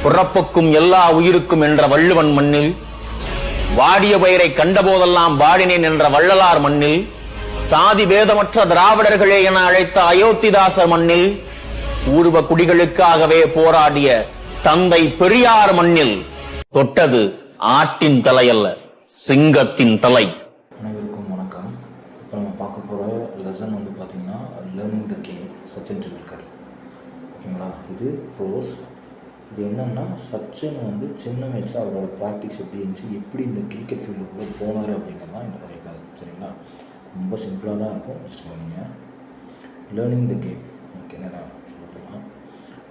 பிறப்புக்கும் எல்லா உயிருக்கும் என்ற வள்ளுவன் மண்ணில், வாடிய பயிரை கண்டபோதெல்லாம் வாடினேன் என்ற வள்ளலார் மண்ணில், சாதி வேதமற்ற திராவிடர்களே என அழைத்த அயோத்திதாசர் மண்ணில், ஊர்வ குடிகளுக்காகவே போராடிய தந்தை பெரியார் மண்ணில் தொட்டது ஆட்டின் தலையல்ல, சிங்கத்தின் தலை. அனைவருக்கும் வணக்கம். இப்போ நம்ம பார்க்க போகிற லெசன் வந்து பார்த்தீங்கன்னா learning the game, Sachin Tendulkar. ஓகேங்களா? இது ப்ரோஸ். இது என்னென்னா, சச்சின் வந்து சின்ன வயசில் அவரோட ப்ராக்டிஸ் எப்படி இருந்துச்சு, எப்படி இந்த கிரிக்கெட் ஃபீல்டுக்குள்ளே போனார் அப்படிங்கிறது தான் இதனுடைய கதை. சரிங்களா? ரொம்ப சிம்பிளாக தான் இருக்கும். ஜஸ்ட் கவனிங்க. Learning the game. ஓகே, என்னடா போட்டுக்கலாம்.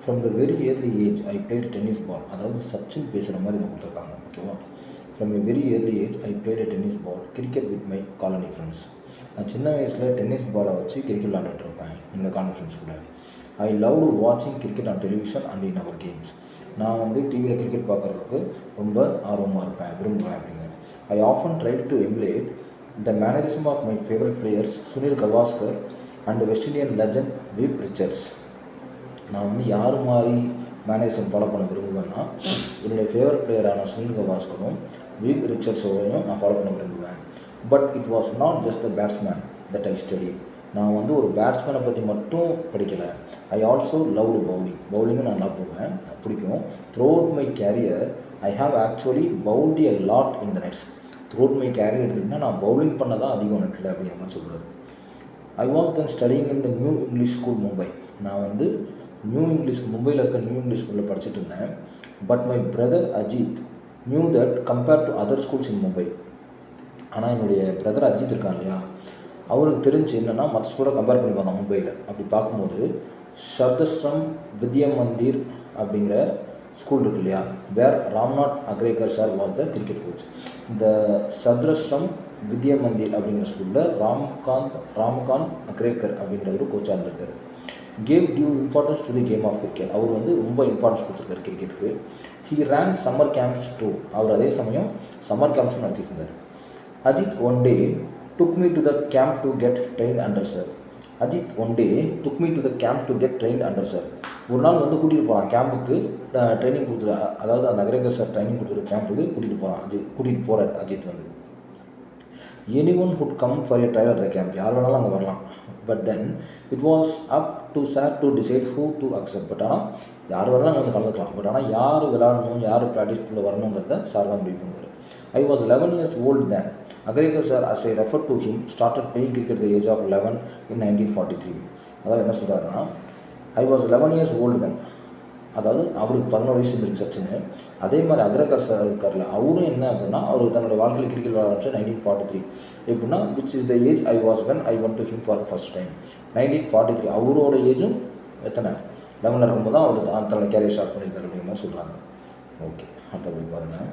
From the very early age I played tennis ball. அதாவது சச்சின் பேசுகிற மாதிரி இதை கொடுத்துருக்காங்க. ஓகேவா? From a very early age I played tennis ball cricket with my colony friends. நான் சின்ன வயசில் டென்னிஸ் பாலை வச்சு கிரிக்கெட் விளாண்டுட்டு இருப்பேன் என்னோட காலனி ஃப்ரெண்ட்ஸ் கூட. ஐ லவ் டு வாட்சிங் cricket on television and in our games. நான் வந்து டிவியில் கிரிக்கெட் பார்க்குறதுக்கு ரொம்ப ஆர்வமாக இருப்பேன், விரும்புவேன் அப்படிங்க. I often tried to emulate the mannerism of my favourite players Sunil Gavaskar and West Indian legend Viv Richards. நான் வந்து யார் மாதிரி மேனரிசம் ஃபாலோ பண்ண விரும்புவேன்னா, என்னுடைய ஃபேவரட் பிளேயரான சுனில் கவாஸ்கரும் விப் ரிச்சர்ட்ஸோடையும் நான் ஃபாலோ பண்ண விரும்புவேன். But it was not just the batsman that I study. நான் வந்து ஒரு பேட்ஸ்மேனை பற்றி மட்டும் படிக்கலை. ஐ ஆல்சோ லவ் டு பவுலிங்கும் நான் நல்லா போடுவேன், பிடிக்கும். Through out my career I have actually bowled a lot in the nets. Through out my career எடுத்துக்கிட்டால் நான் பவுலிங் பண்ண தான் அதிகம் நெட்டில் அப்படிங்கிற மாதிரி சொல்கிறார். I was then studying in the new English school Mumbai. நான் வந்து நியூ இங்கிலீஷ் மும்பையில் இருக்க நியூ இங்கிலீஷ் ஸ்கூலில் படிச்சுட்டு இருந்தேன். But my brother Ajit knew that compared to other schools in Mumbai. ஆனால் என்னுடைய பிரதர் அஜித் இருக்கான் இல்லையா, அவருக்கு தெரிஞ்சு என்னென்னா மற்ற ஸ்கூலை கம்பேர் பண்ணி பார்த்தோம் மும்பையில். அப்படி பார்க்கும்போது சர்தஸ்ரம் வித்யா மந்திர் அப்படிங்கிற ஸ்கூல் இருக்கு இல்லையா, where Ramnath Achrekar sir was the cricket coach. இந்த சர்தஸ்ரம் வித்யா மந்திர் அப்படிங்கிற ஸ்கூலில் ராம்காந்த் அக்ரேக்கர் அப்படிங்கிற ஒரு கோச்சாக இருந்திருக்காரு. Gave due importance to the game of cricket. அவர் வந்து ரொம்ப இம்பார்ட்டன்ஸ் கொடுத்துருக்காரு கிரிக்கெட்டுக்கு. He ran summer camps too. அவர் அதே சமயம் சம்மர் கேம்ப்ஸும் நடத்திட்டு இருந்தார். Ajit one day took me to the camp to get trained under sir. Ajit one day took me to the camp to get trained under sir. ஒரு நாள் வந்து கூட்டிகிட்டு போகிறான் கேம்புக்கு, ட்ரைனிங் கொடுத்துரு, அதாவது அந்த அக்ரேக்கர் சார் ட்ரைனிங் கொடுத்துரு கேம்புக்கு கூட்டிகிட்டு போகிறார் அஜித் வந்து. Any one hood come for a trial at the camp. யார் வேணாலும் அங்கே வரலாம். But then it was up to sir to decide who to accept. But ஆனால் யார் வேணாலும் அங்கே வந்து கலந்துக்கலாம். பட் ஆனால் யார் விளையாடணும், யார் ப்ராக்டிஸ்குள்ளே வரணுங்கிறத சார் தான் முடிவு பண்ணுவார். I was 11 years old then. Agarikar sir, as I referred to him, started playing cricket at the age of 11 in 1943. அதாவது என்ன சொல்கிறாருன்னா, I was 11 years old then. அதாவது அவருக்கு 11 வயசு இருந்துருக்கு சச்சின். அதே மாதிரி அக்ரேக்கர் சார் இருக்கார்ல, அவரும் என்ன அப்படின்னா, அவர் தன்னுடைய வாழ்க்கையில் கிரிக்கெட் விளையாட 1943. எப்படின்னா, which is the age I was when I won't to him for first time. 1943. அவரோட ஏஜும் எத்தனை, 11 இருக்கும்போது தான் அவர் தன்னோட கேரியர் ஸ்டார்ட் பண்ணியிருக்காரு அப்படிங்கிற மாதிரி சொல்கிறாங்க. ஓகே, அடுத்த போய் பாருங்கள்.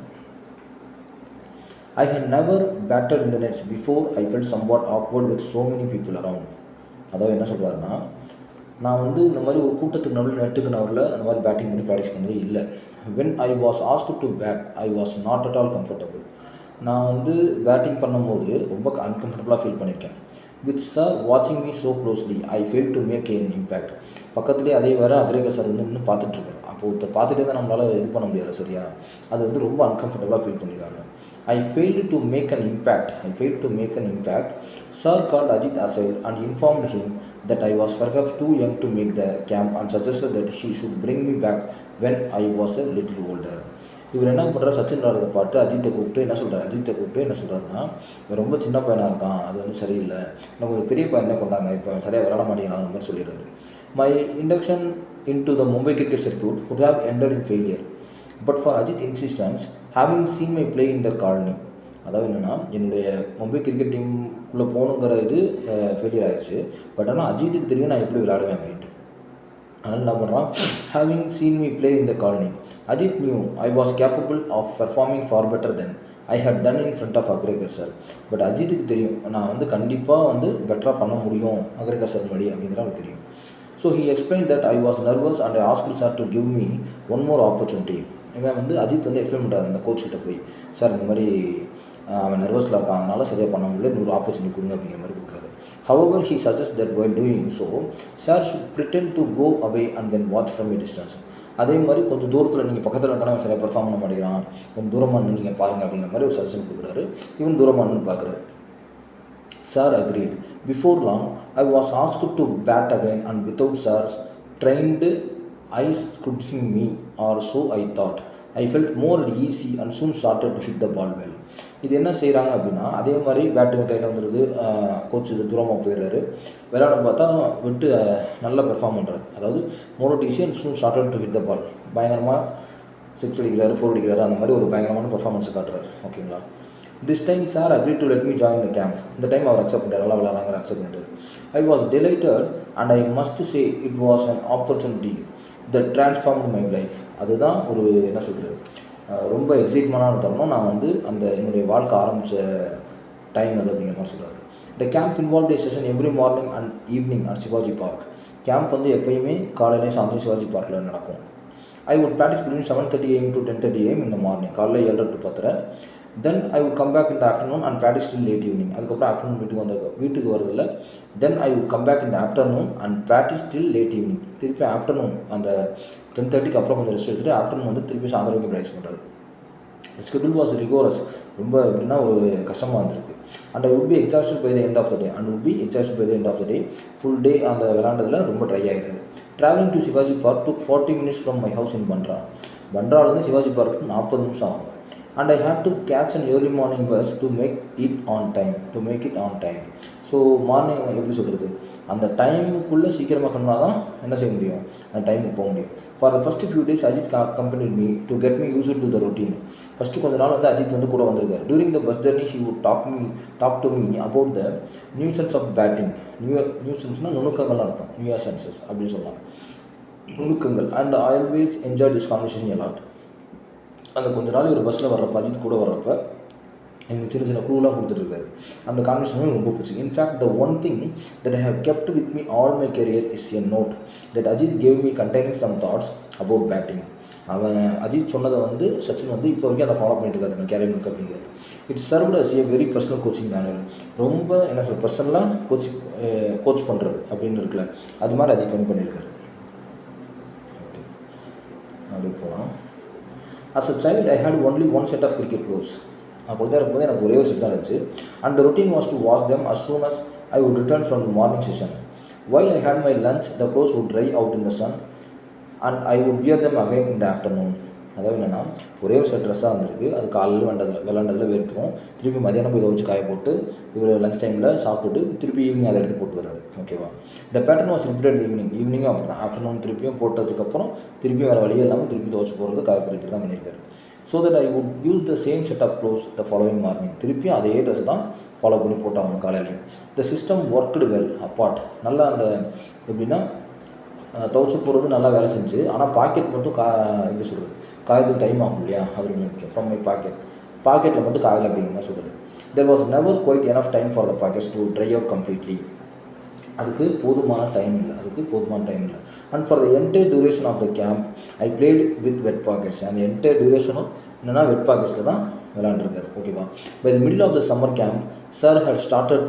I had never batted in the nets before. I felt somewhat awkward with so many people around. அதாவது என்ன சொல்கிறாருன்னா, நான் வந்து இந்த மாதிரி ஒரு கூட்டத்துக்கு நடுவில் நெட்டுக்கு நடுவில் அந்த மாதிரி பேட்டிங் பண்ணி ப்ராக்டிஸ் பண்ணதே இல்லை. when I was asked to bat I was not at all comfortable. நான் வந்து பேட்டிங் பண்ணும்போது ரொம்ப அன்கம்ஃபர்டபுளாக ஃபீல் பண்ணியிருக்கேன். with sir watching me so closely I failed to make an impact. பக்கத்துலேயே அதே வேறு அக்ரேக்கர் சார் வந்து இன்னும் பார்த்துட்ருக்காரு. அப்போ ஒருத்தர் பார்த்துட்டே தான் நம்மளால் இது பண்ண முடியாது சரியா. அது வந்து ரொம்ப அன்கம்ஃபர்டபுளாக ஃபீல் பண்ணியிருக்காங்க. I failed to make an impact. Sir called Ajit aside and informed him that I was perhaps too young to make the camp and suggested that he should bring me back when I was a little older. இவர் என்ன பண்ணுறாரு, சச்சின் விளையாடுறத பார்த்து அஜித்தை கூப்பிட்டு என்ன சொல்கிறாருன்னா, இவன் ரொம்ப சின்ன பையனாக இருக்கான், அது வந்து சரியில்லை, இன்னும் கொஞ்சம் பெரிய பையனே கொண்டாங்க, இப்போ சரியாக விளையாட மாட்டேங்கிறான் அந்த மாதிரி சொல்லிடுறாரு. My induction into the Mumbai cricket circuit would have ended in failure. But for Ajit insistence, having seen my play in the colony. அதாவது என்னென்னா, என்னுடைய மும்பை கிரிக்கெட் டீமுக்குள்ளே போகணுங்கிற இது ஃபெயிலியர் ஆகிடுச்சு. பட் ஆனால் அஜித்துக்கு தெரியும் நான் எப்படி விளையாடுவேன் அப்படின்ட்டு. அதனால் என்ன பண்ணுறான், having seen me play in the colony Ajit knew I was capable of performing far better than I had done in front of Achrekar sir. But அஜித்துக்கு தெரியும் நான் வந்து கண்டிப்பாக வந்து பெட்டராக பண்ண முடியும் அக்ரேக்கர் சார் முன்னாடி அப்படிங்கிற அவருக்கு தெரியும். So he explain that I was nervous and I asked sir to give me one more opportunity. இவன் வந்து அஜித் வந்து எக்ஸ்பிளைன் பண்ணுறாரு அந்த கோச்சிட்ட போய், சார் இந்த மாதிரி அவன் நர்வஸில் இருக்கான், அதனால் சரியாக பண்ண முடியல, இன்னொரு ஆப்பர்ச்சுனிட்டி கொடுங்க அப்படிங்கிற மாதிரி கொடுக்குறாரு. However, he suggests that while doing so, sir should pretend to go away and then watch from a distance. அதே மாதிரி கொஞ்சம் தூரத்தில் நீங்கள் பக்கத்தில் இருக்கணும் சரியாக பெர்ஃபார்ம் பண்ண மாட்டேங்கிறான், கொஞ்சம் தூரமாக நீங்கள் பாருங்கள் அப்படிங்கிற மாதிரி ஒரு சஜஷன் கொடுக்குறாரு. இவன் தூரமாக பார்க்குறாரு. Sir agreed. Before long, I was asked to bat again, and without Sir's trained eyes scrutinizing me, or so I thought. I felt more at easy and soon started to hit the ball well. இது என்ன செய்கிறாங்க அப்படின்னா, அதே மாதிரி bat கையில் வந்துடுது, coach இது தூரமாக போயிடுறாரு. விளையாட பார்த்தா விட்டு நல்லா பெர்ஃபார்ம் பண்ணுறாரு. அதாவது more at ease and soon started to hit the ball. பயங்கரமாக 6 அடிக்கிறாரு, 4 அடிக்கிறாரு, அந்த மாதிரி ஒரு பயங்கரமான பெர்ஃபார்மன்ஸை காட்டுறாரு. ஓகேங்களா. This time sir agreed to let me join the camp. இந்த டைம் அவர் அக்செப்ட் பண்ணிட்டார், நல்லா விளையாடுறாங்க அக்செப்ட் பண்ணிட்டார். I was delighted and I must say it was an opportunity that transformed my life. அதுதான் ஒரு என்ன சொல்கிறது, ரொம்ப எக்ஸைட்மெண்டான தருணம். நான் வந்து அந்த என்னுடைய வாழ்க்கை ஆரம்பித்த டைம் அது அப்படிங்கிற மாதிரி சொல்கிறார். The camp involved a session every morning and evening at Shivaji park. Camp வந்து எப்போயுமே காலையிலேயும் சாயந்தரம் சிவாஜி பார்க்கில் நடக்கும். I would practice between 7:30 AM to 10:30 AM in the morning. காலையில் 7 to 10. Then I would come back in the afternoon and practice till late evening. அதுக்கப்புறம் afternoon வீட்டுக்கு வரதில்ல. Then I would come back in the afternoon and practice till late evening. திருப்பி afternoon அந்த 10:30க்கு அப்புறம் கொஞ்சம் rest எடுத்துகிட்டு afternoon வந்து திருப்பி சாயந்தரம் வரைக்கும் ப்ராக்டிஸ் பண்ணுறாரு. Schedule was rigorous. ரொம்ப எப்படின்னா ஒரு கஷ்டமாக இருந்திருக்கு. And I would be exhausted by the end of the day. And would be exhausted by the end of the day. Full day அந்த விளையாண்டதில் ரொம்ப ட்ரை ஆகிடுது. Travelling to Shivaji park took 40 minutes from my house in Bandra. பண்ட்ராலேருந்து சிவாஜி பார்க்கு 40 நிமிஷம் ஆகும். And I had to catch an early morning bus to make it on time. So morning எப்படி சொல்கிறது, அந்த டைமுக்குள்ளே சீக்கிரமாக கண்ணால் தான் என்ன செய்ய முடியும், அந்த டைமுக்கு போக முடியும். For the first few days Ajit accompanied me to get me used to the routine. First கொஞ்ச நாள் வந்து அஜித் வந்து கூட வந்திருக்காரு. During the bus journey he would talk to me about the nuances of batting. நியூசன்ஸ்னால் நுணுக்கங்கள்லாம் அர்த்தம், நியூசன்சஸ் அப்படின்னு சொல்லலாம், நுணுக்கங்கள். And I always enjoy this conversation a lot. அந்த கொஞ்ச நாள் ஒரு பஸ்ஸில் வர்றப்ப அஜித் கூட வர்றப்ப எனக்கு சின்ன சின்ன க்ளூலாம் கொடுத்துட்ருக்காரு. அந்த கான்வர்சேஷன் ரொம்ப பிடிச்சிருக்கு. In fact the one thing that I have kept with me all my career is a note that Ajit gave me containing some thoughts about batting. அவன் அஜித் சொன்னதை வந்து சச்சின் வந்து இப்போ வரைக்கும் அதை ஃபாலோ பண்ணிட்டு இருக்காரு நம்ம கேரியர் முழுக்க அப்படிங்கிறது. It's served as a very personal coaching manual. ரொம்ப என்ன சொல்ல பர்சனலாக கோச் பண்ணுறது அப்படின்னு இருக்குல்ல, அது மாதிரி அஜித் வந்து பண்ணியிருக்காரு. அப்படி போகலாம். As a child, I had only one set of cricket clothes. நான் குழந்தையா இருக்கும்போது எனக்கு ஒரே ஒரு செட் தான் இருந்துச்சு. And the routine was to wash them as soon as I would return from the morning session. While I had my lunch, the clothes would dry out in the sun and I would wear them again in the afternoon. அதாவது என்னென்னா, ஒரே ஒரு set ட்ரெஸ்ஸாக இருந்திருக்கு. அது காலையில் விளாண்டதில் வேர்த்துரும். திருப்பி மதியானம் போய் இதை வச்சு காய போட்டு இவர் லஞ்ச் டைமில் சாப்பிட்டுட்டு திருப்பி ஈவினிங் அதை எடுத்து போட்டு வர்றாரு. ஓகேவா. இந்த பேட்டர்ன் வாஸ் ரிப்பீட்டட் ஈவினிங்கும் அப்படி தான். ஆஃப்டர்நூன் திருப்பியும் போட்டதுக்கப்புறம் திருப்பியும் வேறு வழியே இல்லாமல் திருப்பி துவச்சி போகிறது காய போட்டு தான் பண்ணியிருக்காரு. So that I would use the same set of clothes the following morning. திருப்பியும் அதே ட்ரெஸ் தான் ஃபாலோ பண்ணி போட்டாங்க காலையிலையும். The system worked well apart. நல்லா அந்த எப்படின்னா துவச்சி போடுறது நல்லா வேலை செஞ்சு, ஆனால் பாக்கெட் மட்டும் எப்படி சொல்கிறது, காயத்துக்கு டைம் ஆகும் இல்லையா, அது ரொம்ப முக்கியம். ஃப்ரம் மை பாக்கெட்டில் மட்டும் காயல் அப்படிங்கிற மாதிரி சொல்கிறது. There was never quite enough time for the pockets to dry out completely. அதுக்கு போதுமான டைம் இல்லை. And for the entire duration of the camp I played with wet pockets. அந்த என்டையர் டியூரேஷனும் என்னென்னா வெட் பாக்கெட்ஸில் தான் விளையாண்டுருக்காரு. ஓகேவா. By the middle of the summer camp sir had started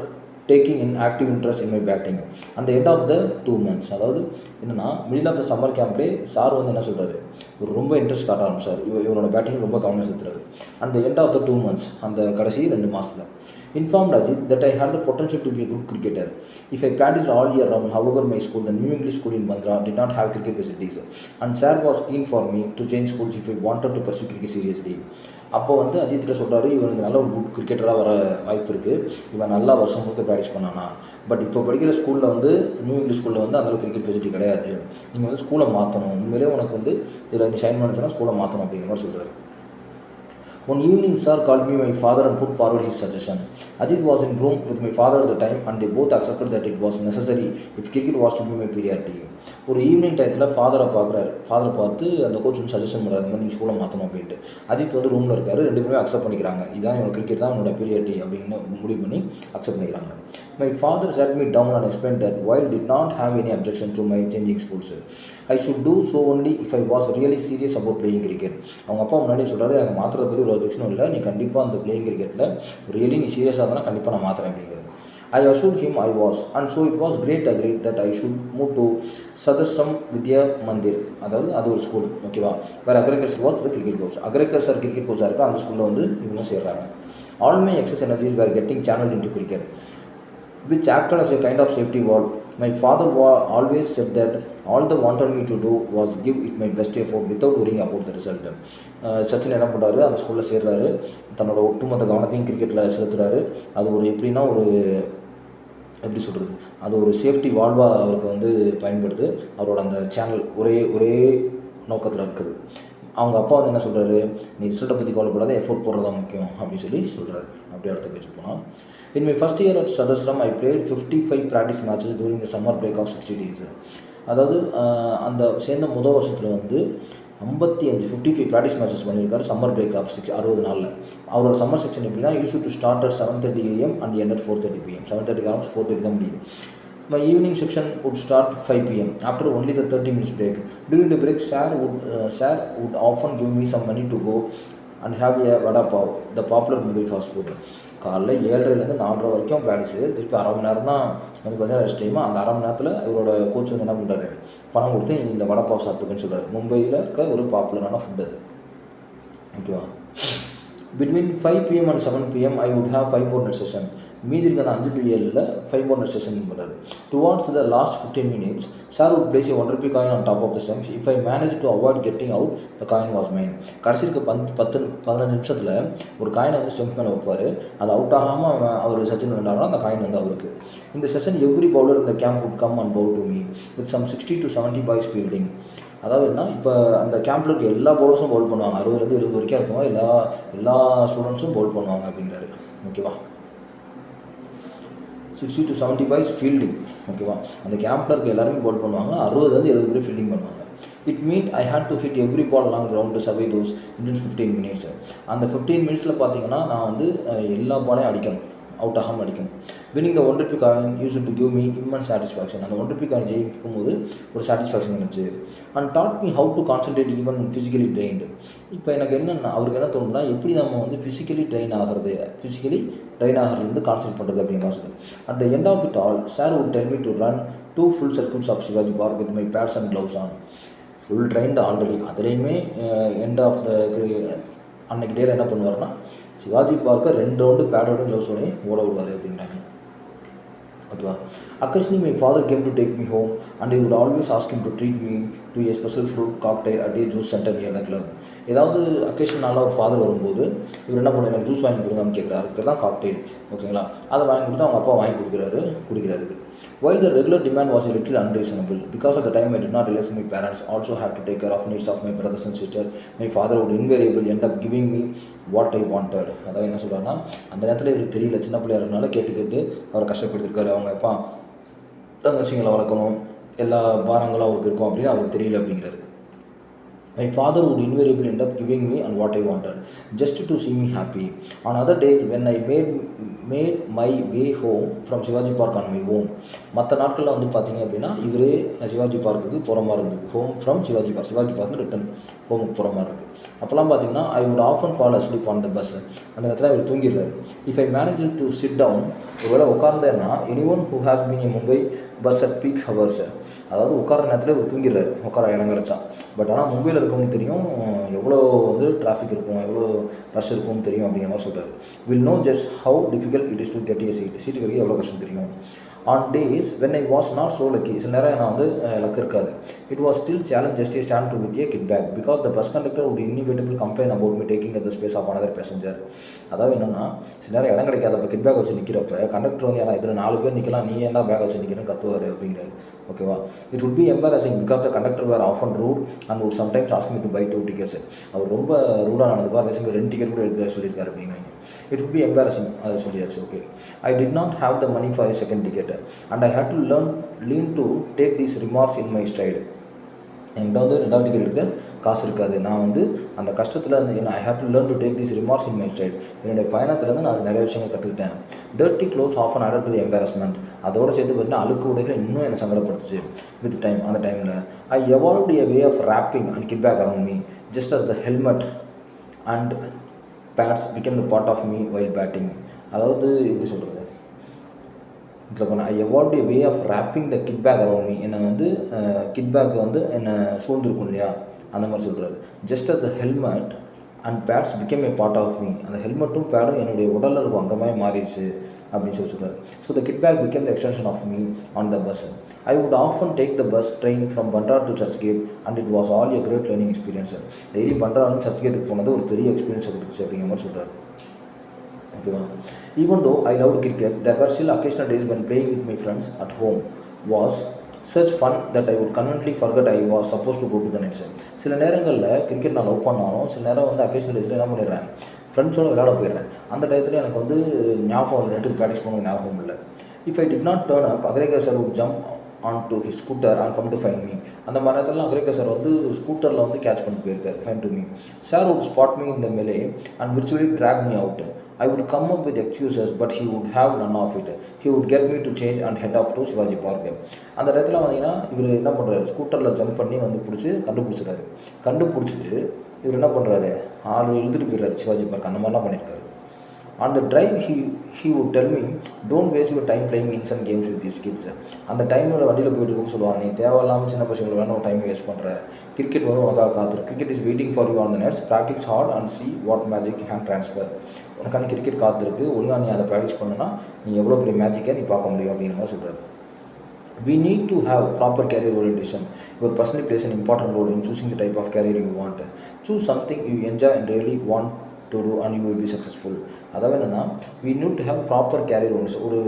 taking an active interest in my batting. அந்த end of the 2 months, அதாவது என்னென்னா middle of the summer கேம்ப்லேயே sir வந்து என்ன சொல்கிறாரு, ஒரு ரொம்ப இன்ட்ரெஸ்ட் காட்ட ஆரம்பிச்சார். இவரோட பேட்டிங் ரொம்ப கவனம் செலுத்துறாரு. அந்த எண்ட் ஆஃப் த 2 months, அந்த கடைசி 2 மாதத்தில் informed Ajit that I had the potential to be a good cricketer if I practiced all year round. However, my school, the New English School in Bandra, did not have cricket facilities and sir was keen for me to change schools if I wanted to pursue cricket seriously. அப்போ வந்து அஜித்கிட்ட சொல்கிறாரு, இவனுக்கு நல்ல ஒரு good கிரிக்கெட்டராக வர வாய்ப்பு இருக்குது, இவன் நல்லா வருஷம் முழுக்க ப்ராக்டிஸ் பண்ணானா, பட் இப்போ படிக்கிற ஸ்கூலில் வந்து நியூ இங்கிலீஷ் ஸ்கூலில் வந்து அந்தளவுக்கு கிரிக்கெட் ஃபெசிலிட்டி கிடையாது, நீங்கள் வந்து ஸ்கூலை மாற்றணும், உண்மையிலே உனக்கு வந்து இதில் நீ ஷைன் பண்ண சொன்னால் ஸ்கூலை மாற்றணும் அப்படிங்கிற மாதிரி சொல்கிறாரு. One evening, sir called me my father and put forward his suggestion. Ajit was in room with my father at the time and they both accepted that it was necessary if cricket was to be my priority. ஒரு evening டயத்தில் ஃபாதரை பார்த்து அந்த coach வந்து suggestion பண்ணுறாரு, இந்த மாதிரி நீங்கள் ஸ்கூலை மாற்றணும் அப்படின்ட்டு. அஜித் வந்து ரூமில் இருக்காரு, 2 பேருமே அக்செப்ட் பண்ணிக்கிறாங்க, இதான் என்னோட கிரிக்கெட் தான் என்னோட பீரியாரிட்டி அப்படின்னு முடிவு பண்ணி அக்செப்ட் பண்ணிக்கிறாங்க. My father sat me down and explained that while did not have any objection to my changing schools, I should do so only if I was really serious about playing cricket. அவங்க அப்பா முன்னாடி சொல்கிறாரு, எனக்கு மாற்றுறத பற்றி ஒரு அப்ஜெக்ஷனும் இல்லை, நீ கண்டிப்பாக அந்த பிளேயிங் கிரிக்கெட்டில் ரியலி நீ சீரியஸாக இருந்தால் கண்டிப்பாக நான் மாற்றுறேன் அப்படிங்கிறாரு. I assured him I was, and so it was great agreed that I should move to Sadastram Vidya Mandir. அதாவது அது ஒரு ஸ்கூல், ஓகேவா. Where Achrekar was the cricket coach. Achrekar cricket கோச்சாக இருக்குது அந்த ஸ்கூலில் வந்து இவங்க சேர்றாங்க. All my excess energies were getting channeled into cricket, which acted as a kind of safety valve. My father always said that all they wanted me to do was give it my best effort without worrying about the result. Sachin என்ன பண்ணுறாரு, அந்த ஸ்கூலில் சேர்றாரு, தன்னோட ஒட்டுமொத்த கவனத்தையும் கிரிக்கெட்டில் செலுத்துறாரு. அது ஒரு எப்படின்னா ஒரு எப்படி சொல்கிறது, அது ஒரு சேஃப்டி வால்வாக அவருக்கு வந்து பயன்படுது. அவரோட அந்த சேனல் ஒரே நோக்கத்தில் இருக்குது. அவங்க அப்பா வந்து என்ன சொல்கிறாரு, நீ ரிசல்ட்டை பற்றி கவலைப்படாத, எஃபோர்ட் போடுறது தான் முக்கியம் அப்படின்னு சொல்கிறாரு. அப்படியே அடுத்த பேச்சு போனால், in my first year at Sadastram I played 55 practice matches during the summer break of 60 days. அதாவது அந்த சேர்ந்த முதல் வருஷத்தில் வந்து 55 ப்ராக்டிஸ் மேட்சஸ் பண்ணியிருக்காரு சம்மர் பிரேக் ஆஃப் 60 நாளில். அவரோட சம்மர் செக்ஷன் எப்படின்னா, use to start at 7:30 AM and end at 4:30 PM. 7:30 ஆரம்பிச்சு 4:30 தான் முடியுது. My evening section would start 5 PM after only the 30 minutes break. During the break, Sir would often give me some money to go and have a vada pav, the popular Mumbai fast food. காலைல 7:30 to 4:30 வரைக்கும் practice, திருப்பி அரை மணி நேரம் தான் வந்து பார்த்தீங்கன்னா rest time. அந்த அரை மணி நேரத்தில் இவரோட கோச் வந்து என்ன பண்ணுறாரு, பணம் கொடுத்து இந்த வடை பாவ் சாப்பிட்டுக்குன்னு சொல்கிறார். மும்பையில் இருக்க ஒரு பாப்புலரான ஃபுட் அது, ஓகேவா. Between 5 PM and 7 PM I would have 5 more net session. மீதி இருக்கிற 5 to 7 5 more net session பண்ணுறாரு. Towards the last 15 minutes, Sir would place a 1 rupee coin on top of the stump. If I managed to avoid getting out, the coin was mine. கடைசி இருக்க 15 நிமிஷத்தில் ஒரு காயினை வந்து stump மேலே வைப்பார். அது அவுட் ஆகாமல் அவர் சச்சின் விளையாடுறாருன்னா அந்த காயின் வந்து அவருக்கு. இந்த செஷன் எவ்ரி பவுலர் இந்த camp would come and bow to me with some 60 to 70 boys fielding. அதாவது என்ன, இப்போ அந்த கேம்பில் இருக்க எல்லா பவுலர்ஸும் பவுல் பண்ணுவாங்க, 60 வரைக்கும் இருக்கும், எல்லா ஸ்டூடெண்ட்ஸும் பவுல் பண்ணுவாங்க அப்படிங்கிறாரு, ஓகேவா. 60 to 70 பாய்ஸ் ஃபீல்டிங், ஓகேவா. அந்த கேம்பில் இருக்க எல்லாருமே பவுல் பண்ணுவாங்க, 60 பேர் ஃபீல்டிங் பண்ணுவாங்க. It mean I had to hit every ball long ground to survive those in 15 minutes. அந்த 15 minutesல பார்த்தீங்கன்னா நான் வந்து எல்லா பாலையும் அடிக்கணும், அவுட் ஆகாமல் அடிக்கணும். Winning the 1 rupee coin used to give me immense satisfaction. அந்த 1 rupee coin ஜெயிக்கும் போது ஒரு சாட்டிஸ்ஃபேக்ஷன் இருந்துச்சு. And dot me how to concentrate even physically trained. இப்போ எனக்கு என்னென்னா, அவருக்கு என்ன தோணுன்னா, எப்படி நம்ம வந்து ஃபிசிக்கலி ட்ரெயின் ஆகிறதுலேருந்து கான்சன்ட்ரேட் பண்ணுறது அப்படிங்கிற மாதிரி. At the end of it all, sir would tell me to run 2 full circuits of Shivaji Park with my pads and gloves on. Full trained already. அதுலேயுமே எண்ட் ஆஃப் த அன்னைக்கு டேயில் என்ன பண்ணுவார்னா, சிவாஜி பார்க்க 2 round பேடோட க்ளவுஸோடையும் ஓட விடுவார் அப்படிங்கிறாங்க, ஓகேவா. Occasionally my father came to take me home and he would always ask him to treat me to a special fruit cocktail at a juice center near the club. ஏதாவது அக்கேஷனால ஒரு ஃபாதர் வரும்போது இவர் என்ன பண்ணுவார், எனக்கு ஜூஸ் வாங்கி கொடுங்கன்னு கேட்குறாரு. அதுக்கு தான் காக்டெயில், ஓகேங்களா. அதை வாங்கி கொடுத்து அவங்க அப்பா வாங்கி குடிக்கிறாரு. While the regular demand was a little unreasonable, because of the time I did not realize my parents also have to take care of needs of my brothers and sisters, my father would invariably end up giving me what I wanted. அதாவது என்ன சொல்கிறாருன்னா, அந்த நேரத்தில் இவருக்கு தெரியல, சின்ன பிள்ளையா இருக்கனால கேட்டு அவரை கஷ்டப்படுத்திருக்காரு. அவங்க அப்பா தங்கச்சிங்களை வளர்க்கணும், எல்லா பாரங்களும் அவருக்கு இருக்கும் அப்படின்னு அவருக்கு தெரியல அப்படிங்கிறாரு. My father would invariably end up giving me and what I wanted, just to see me happy. On other days when I made my way home from Shivaji Park on my own, மற்ற நாட்களில் வந்து பார்த்தீங்க அப்படின்னா இவரே சிவாஜி பார்க்குக்கு போகிற மாதிரி இருந்தது. Home from Shivaji park return ஹோமுக்கு போகிற மாதிரி இருக்குது. அப்போல்லாம் பார்த்தீங்கன்னா I would often fall asleep on the bus. அந்த நேரத்தில் அவர் தூங்கிடுறாரு. If I managed to sit down, ஒருவேளை உட்கார்ந்தேன்னா, anyone who has been in Mumbai bus at peak hours, அதாவது உட்கார நேரத்தில் இவர் தூங்கிடுறாரு, உட்கார இடம் கிடச்சா. பட் ஆனால் மும்பையில் இருக்கவங்களுக்கு தெரியும் எவ்வளோ வந்து டிராஃபிக் இருக்கும், எவ்வளோ ரஷ் இருக்கும்னு தெரியும் அப்படிங்கிற மாதிரி சொல்கிறாரு. Will know just how difficult it is to get a seat கிடைக்க எவ்வளோ கஷ்டம் தெரியும். On days when I was not so lucky, சில நேரம் நான் வந்து லக் இருக்காது. It was still challenge just a stand to with a kit bag because the bus conductor would inevitably complain about me taking up the space of another passenger. அதாவது என்னென்னா, சில நேரம் இடம் கிடைக்காதப்ப கிட் பேக் வச்சு நிற்கிறப்ப conductor வந்து ஏன்னா இதில் 4 பேர் நிற்கலாம், நீ ஏன்டா பேக் வச்சு நிற்கிறேன்னு கத்துவார் அப்படிங்கிறாரு, ஓகேவா. It would be embarrassing because the conductor were often rude and would sometimes ask me to buy 2 tickets. அவர் ரொம்ப ரூடாக நடந்துக்குவார், அதே சமயம் 2 டிக்கெட் கூட எடுக்க சொல்லியிருக்காரு அப்படிங்கிறாங்க. It would be embarrassing, அதை சொல்லியாச்சு, okay. I did not have the money for a second ticket and I had to learn to take these remarks in my stride. என்கிட்ட வந்து 2வது டிக்கெட் எடுக்க காசு இருக்காது. நான் வந்து அந்த கஷ்டத்தில் I have to learn to take these remarks in my style. என்னுடைய பயணத்துலேருந்து நான் நிறைய விஷயங்கள் கற்றுக்கிட்டேன். Dirty clothes often added to the embarrassment. அதோடு சேர்த்து பார்த்தீங்கன்னா அழுக்கு உடைகள் இன்னும் என்னை சங்கடப்படுத்துச்சு வித் டைம். அந்த டைமில் I evolved a way of wrapping and kit bag around me just as the helmet and pads become the part of me while batting. அதாவது எப்படி சொல்கிறது, இதில் பண்ண I evolve a way of wrapping the kit bag around me. என்னை வந்து kit bag வந்து என்னை சூழ்ந்துருக்கும் இல்லையா, அந்த மாதிரி சொல்கிறாரு. Just as the helmet and pads became a part of me. அந்த ஹெல்மெட்டும் பேடும் என்னுடைய உடலில் இருக்கும் அங்கமாக மாறிடுச்சு அப்படின்னு சொல்கிறாரு. So the kit bag became the extension of me on the bus. I would often take the bus train from Bandra to Churchgate and it was all a great learning experience. Daily பண்றாலும் சர்ச்கேட்டுக்கு போனது ஒரு பெரிய experience கொடுத்துச்சு அப்படிங்கிற மாதிரி சொல்கிறாரு. ஓகேவா. Even though I loved cricket, there were still occasional days when playing with my friends at home was such fun that I would conveniently forget I was supposed to go to the nets. சில நேரங்களில் cricket நான் love பண்ணாலும் சில நேரம் வந்து occasional டேஸில் என்ன பண்ணிடுறேன், ஃப்ரெண்ட்ஸோடு விளையாட போயிடுறேன். அந்த டயத்தில் எனக்கு வந்து ஞாபகம் நெட்டுக்கு ப்ராக்டிஸ் பண்ண ஞாபகம் இல்லை. If I did not turn up, Achrekar sir would jump onto his scooter and come to find me. அந்த மாதிரி நேரத்தில் அக்ரேகர் சார் வந்து ஸ்கூட்டரில் வந்து கேட்ச் பண்ணிட்டு போயிருக்காரு, find to me. Sir would spot me in the melee and virtually drag me out. I would come up with excuses, but he would have none of it. He would get me to change and head off to Shivaji Park. அந்த இடத்துல பார்த்தீங்கன்னா இவர் என்ன பண்ணுறாரு, ஸ்கூட்டரில் jump பண்ணி வந்து கண்டுபிடிச்சிட்டாரு. கண்டுபிடிச்சிட்டு இவர் என்ன பண்ணுறாரு, ஆள் இழுத்துட்டு போயிடுறாரு சிவாஜி பார்க். அந்த மாதிரிலாம் பண்ணியிருக்காரு. On the drive, he would tell me, don't waste your time playing instant games with these kids. அந்த டைமில் வண்டியில் போயிட்டு இருக்கும் சொல்லுவாங்க, நீ தேவையில்லாமல் சின்ன பசங்களை வேணும் ஒரு டைம் வேஸ்ட் பண்ணுற, கிரிக்கெட் வந்து உனக்காக காத்துரு, cricket is waiting for you on the nets, practice hard and see what magic hand transfer. உனக்கான கிரிக்கெட் காத்திருக்கு, ஒழுங்காக நீ அதை ப்ராக்டிஸ் பண்ணனா நீ எவ்வளோ பெரிய மேஜிக்கை நீ பார்க்க முடியும் அப்படிங்கிற மாதிரி சொல்கிறாரு. We need to have proper career orientation. Your personality plays an important role in choosing the type of career you want. Choose something you enjoy and really want to do and you will be successful. அதாவது என்னென்னா, we need to have proper career orientation. ஒரு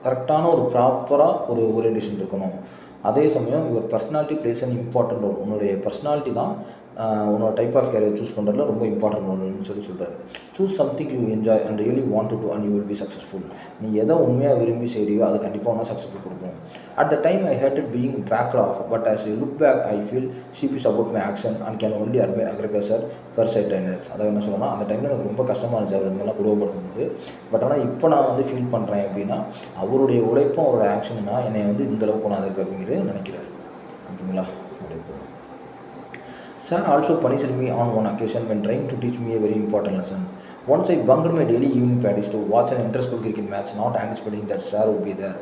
கரெக்டான ஒரு ப்ராப்பராக ஒரு orientation இருக்கணும். அதே சமயம் your personality plays an important role. உன்னுடைய பர்சனாலிட்டி தான் உன்னோட டைப் ஆஃப் கேரியர் சூஸ் பண்ணுறதுல ரொம்ப இம்பார்ட்டன்ட் ரோல்னு சொல்கிறாரு. Choose something you enjoy and really want to do and you will be successful. நீ எதை உண்மையாக விரும்பி செய்கிறியோ அது கண்டிப்பாக ஒன்றா சக்ஸஸ்ஃபுல் கொடுக்கும். At the time I hated being dragged off, but as I look back I feel sheepish about my action and can only admire Achrekar sir farsightedness. அதாவது என்ன சொல்லணும்னா, அந்த டைமில் எனக்கு ரொம்ப கஷ்டமாக இருந்துச்சு அவர் இதெல்லாம் குடும்பப்படுத்தும் போது. பட் ஆனால் இப்போ நான் வந்து ஃபீல் பண்ணுறேன் அப்படின்னா அவருடைய உழைப்பும் அவரோட ஆக்ஷன்னா என்னை வந்து இந்தளவுக்கு கொண்டாந்து இருக்கு அப்படிங்கிறது நினைக்கிறாரு. ஓகேங்களா. உழைப்பு. Sir also punished me on one occasion when trying to teach me a very important lesson. Once I bunked my daily evening practice to watch an inter-school cricket match, not anticipating that sir would be there.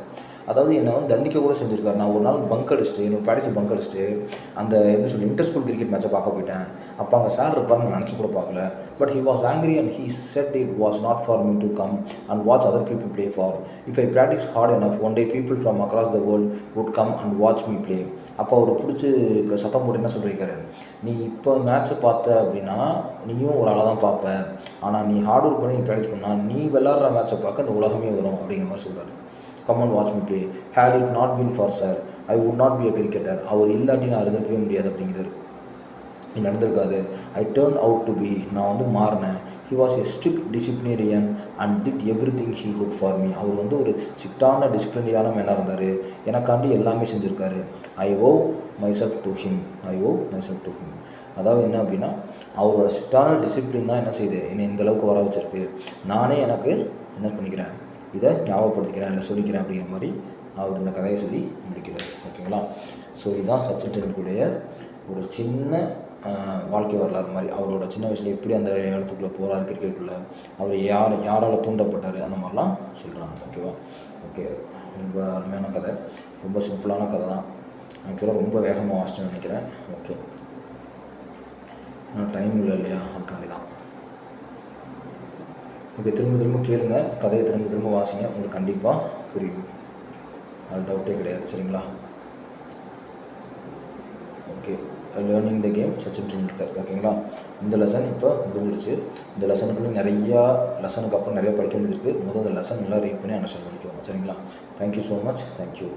அதாவது என்னை வந்து தண்டிக்க கூட செஞ்சுருக்காரு. நான் ஒரு நாள் bunk அடிச்சுட்டு என்னோட ப்ராக்டிஸ் பங்க் அடிச்சுட்டு அந்த எப்படி சொல்லி இன்டர் ஸ்கூல் கிரிக்கெட் மேட்சை பார்க்க போயிட்டேன். அப்போ அங்கே சார் இருப்பார்னு நான் நினச்சி கூட பார்க்கல. But he was angry and he said it was not for me to come and watch other people play for. If I practise hard enough one day people from across the world would come and watch me play. அப்போ அவர் பிடிச்சி சத்தம் போட்டு என்ன சொல்லியிருக்காரு, நீ இப்போ மேட்ச்சை பார்த்த அப்படின்னா நீயும் ஒரு ஆளாக தான் பார்ப்ப, ஆனால் நீ ஹார்ட் ஒர்க் பண்ணி நீ ப்ராக்டிஸ் பண்ணால் நீ விளாட்ற மேட்ச்சை பார்க்க இந்த உலகமே வரும் அப்படிங்கிற மாதிரி சொல்கிறார். Come and watch me play. Had it not been for sir I would not be a cricketer. அவர் இல்லாட்டி நான் இருந்திருக்கவே முடியாது அப்படிங்கிறார். இது நடந்திருக்காது. I turned out to be, நான் வந்து மாறினேன். He was a strict disciplinarian and did everything he could for me. அவர் வந்து ஒரு ஸ்ட்ரிக்டான டிசிப்ளினரியான மேனாக இருந்தார், எனக்காண்டி எல்லாமே செஞ்சுருக்காரு. I owe myself to him. அதாவது என்ன அப்படின்னா, அவரோட ஸ்ட்ரிக்டான டிசிப்ளின் தான் என்ன செய்யுது என்னை இந்தளவுக்கு வர வச்சிருக்கு. நானே எனக்கு என்ன பண்ணிக்கிறேன், இதை ஞாபகப்படுத்திக்கிறேன், இல்லை சொல்லிக்கிறேன் அப்படிங்கிற மாதிரி அவர் இந்த கதையை சொல்லி முடிக்கிறார். ஓகேங்களா. ஸோ இதுதான் சச்சின் டெண்டுல்கருடைய ஒரு சின்ன வாழ்க்கை வரலாறு மாதிரி. அவரோட சின்ன வயசில் எப்படி அந்த இடத்துக்குள்ளே போகிறார் கிரிக்கெட்டுக்குள்ளே, அவர் யாரால் தூண்டப்பட்டார், அந்த மாதிரிலாம் சொல்கிறாங்க. ஓகேவா. ஓகே, ரொம்ப அருமையான கதை, ரொம்ப சிம்பிளான கதை தான். ஆக்சுவலாக ரொம்ப வேகமாக வாசிச்சுன்னு நினைக்கிறேன். ஓகே, ஆனால் டைம் இல்லை இல்லையா, அதுக்காண்டி தான். ஓகே, திரும்ப கேளுங்க, கதையை திரும்ப வாசிங்க, உங்களுக்கு கண்டிப்பாக புரியும், அது டவுட்டே கிடையாது. சரிங்களா. Okay, learning the game Sachin Tendulkar. ஓகேங்களா. இந்த லெசன் இப்போ முடிஞ்சிருச்சு. இந்த லெசனுக்குள்ளே லெசனுக்கு அப்புறம் நிறையா படிக்க வேண்டியது இருக்குது. முதல் இந்த லெசன் நல்லா ரீட் பண்ணி அண்டர்ஸ்டாண்ட் பண்ணிக்கோங்க. சரிங்களா. Thank you so much. தேங்க்யூ.